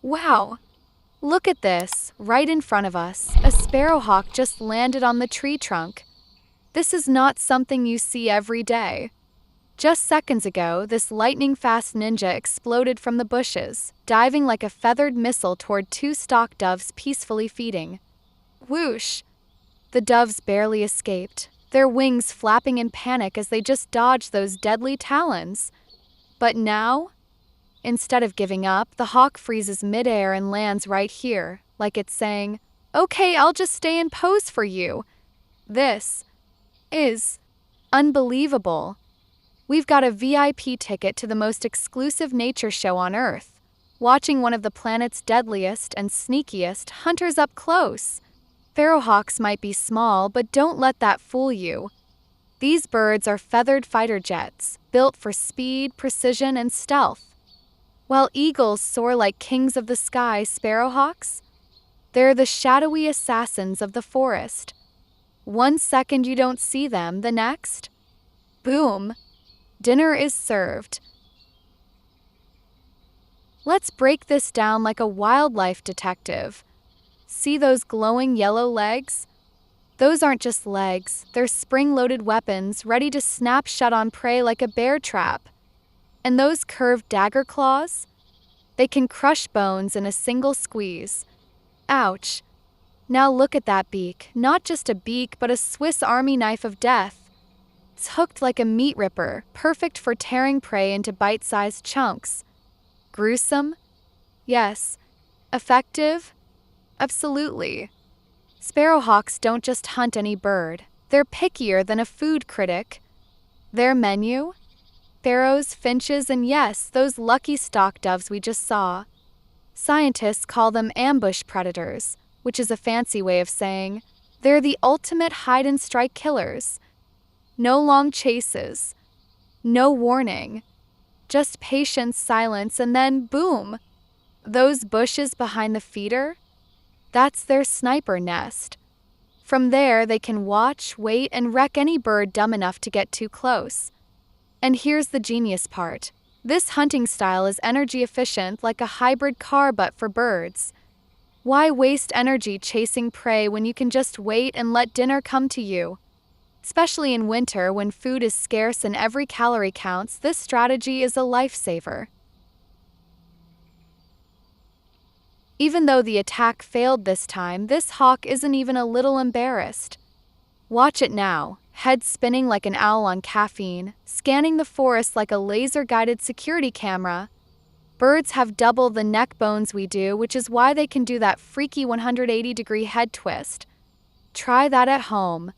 Wow! Look at this, right in front of us. A sparrowhawk just landed on the tree trunk. This is not something you see every day. Just seconds ago, this lightning-fast ninja exploded from the bushes, diving like a feathered missile toward two stock doves peacefully feeding. Whoosh! The doves barely escaped, their wings flapping in panic as they just dodged those deadly talons. But now, instead of giving up, the hawk freezes midair and lands right here, like it's saying, "Okay, I'll just stay in pose for you." This is unbelievable. We've got a VIP ticket to the most exclusive nature show on Earth, watching one of the planet's deadliest and sneakiest hunters up close. Sparrowhawks might be small, but don't let that fool you. These birds are feathered fighter jets, built for speed, precision, and stealth. While eagles soar like kings of the sky, sparrowhawks? They're the shadowy assassins of the forest. One second you don't see them, the next, boom, dinner is served. Let's break this down like a wildlife detective. See those glowing yellow legs? Those aren't just legs, they're spring-loaded weapons ready to snap shut on prey like a bear trap. And those curved dagger claws? They can crush bones in a single squeeze. Ouch. Now look at that beak, not just a beak but a Swiss Army knife of death. It's hooked like a meat ripper, perfect for tearing prey into bite-sized chunks. Gruesome? Yes. Effective? Absolutely. Sparrowhawks don't just hunt any bird. They're pickier than a food critic. Their menu? Sparrows, finches, and yes, those lucky stock doves we just saw. Scientists call them ambush predators, which is a fancy way of saying they're the ultimate hide-and-strike killers. No long chases. No warning. Just patience, silence, and then boom! Those bushes behind the feeder? That's their sniper nest. From there, they can watch, wait, and wreck any bird dumb enough to get too close. And here's the genius part. This hunting style is energy efficient like a hybrid car but for birds. Why waste energy chasing prey when you can just wait and let dinner come to you? Especially in winter when food is scarce and every calorie counts, this strategy is a lifesaver. Even though the attack failed this time, this hawk isn't even a little embarrassed. Watch it now, head spinning like an owl on caffeine, scanning the forest like a laser-guided security camera. Birds have double the neck bones we do, which is why they can do that freaky 180-degree head twist. Try that at home.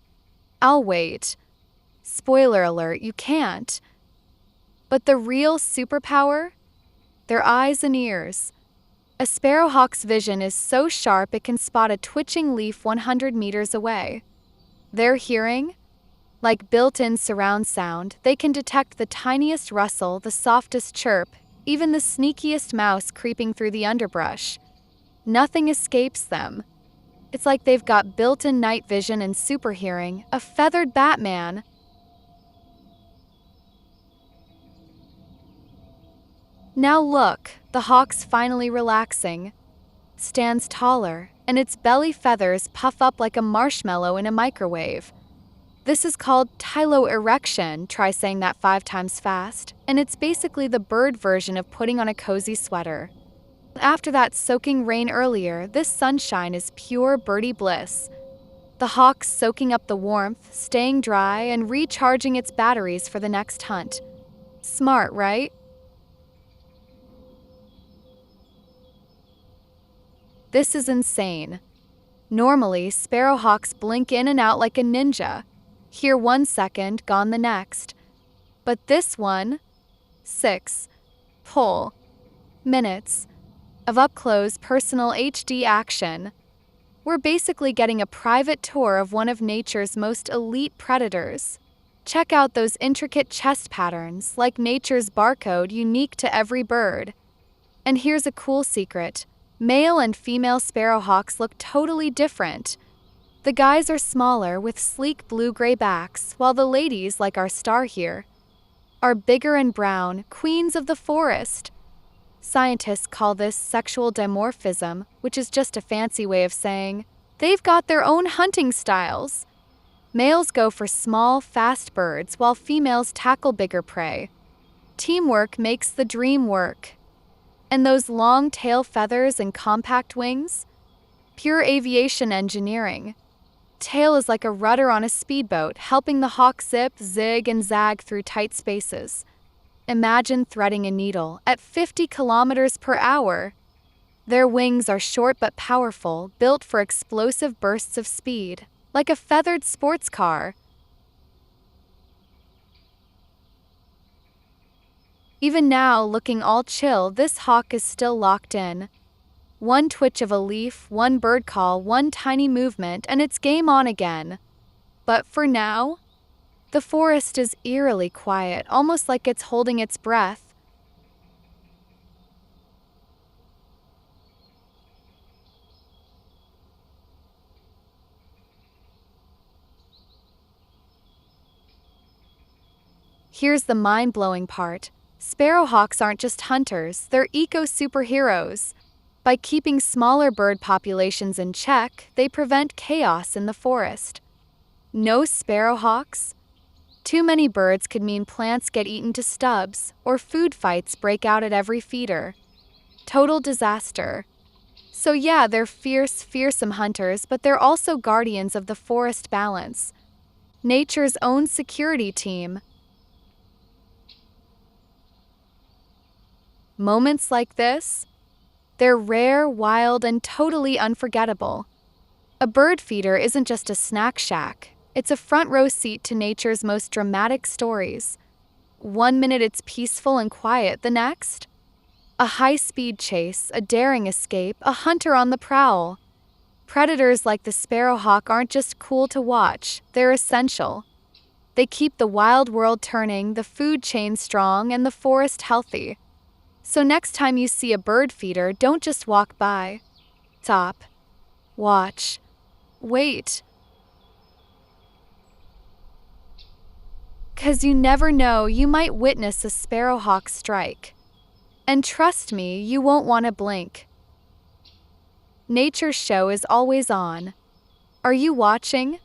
I'll wait. Spoiler alert, you can't. But the real superpower? Their eyes and ears. A sparrowhawk's vision is so sharp it can spot a twitching leaf 100 meters away. Their hearing? Like built-in surround sound, they can detect the tiniest rustle, the softest chirp, even the sneakiest mouse creeping through the underbrush. Nothing escapes them. It's like they've got built-in night vision and super hearing, a feathered Batman. Now look, the hawk's finally relaxing. Stands taller, and its belly feathers puff up like a marshmallow in a microwave. This is called tyloerection, try saying that 5 times fast, and it's basically the bird version of putting on a cozy sweater. After that soaking rain earlier, this sunshine is pure birdie bliss. The hawk's soaking up the warmth, staying dry, and recharging its batteries for the next hunt. Smart, right? This is insane. Normally, sparrowhawks blink in and out like a ninja. Here 1 second, gone the next. But this one, 6 whole minutes of up-close personal HD action. We're basically getting a private tour of one of nature's most elite predators. Check out those intricate chest patterns, like nature's barcode unique to every bird. And here's a cool secret. Male and female sparrowhawks look totally different. The guys are smaller with sleek blue-gray backs, while the ladies, like our star here, are bigger and brown, queens of the forest. Scientists call this sexual dimorphism, which is just a fancy way of saying they've got their own hunting styles. Males go for small, fast birds while females tackle bigger prey. Teamwork makes the dream work. And those long tail feathers and compact wings? Pure aviation engineering. Tail is like a rudder on a speedboat, helping the hawk zip, zig, and zag through tight spaces. Imagine threading a needle at 50 kilometers per hour. Their wings are short but powerful, built for explosive bursts of speed, like a feathered sports car. Even now, looking all chill, this hawk is still locked in. One twitch of a leaf, one bird call, one tiny movement, and it's game on again. But for now, the forest is eerily quiet, almost like it's holding its breath. Here's the mind-blowing part. Sparrowhawks aren't just hunters, they're eco-superheroes. By keeping smaller bird populations in check, they prevent chaos in the forest. No sparrowhawks? Too many birds could mean plants get eaten to stubs, or food fights break out at every feeder. Total disaster. So yeah, they're fierce, fearsome hunters, but they're also guardians of the forest balance. Nature's own security team. Moments like this? They're rare, wild, and totally unforgettable. A bird feeder isn't just a snack shack. It's a front row seat to nature's most dramatic stories. One minute it's peaceful and quiet, the next? A high-speed chase, a daring escape, a hunter on the prowl. Predators like the sparrowhawk aren't just cool to watch, they're essential. They keep the wild world turning, the food chain strong, and the forest healthy. So next time you see a bird feeder, don't just walk by. Stop. Watch. Wait. 'Cause you never know, you might witness a sparrowhawk strike. And trust me, you won't want to blink. Nature's show is always on. Are you watching?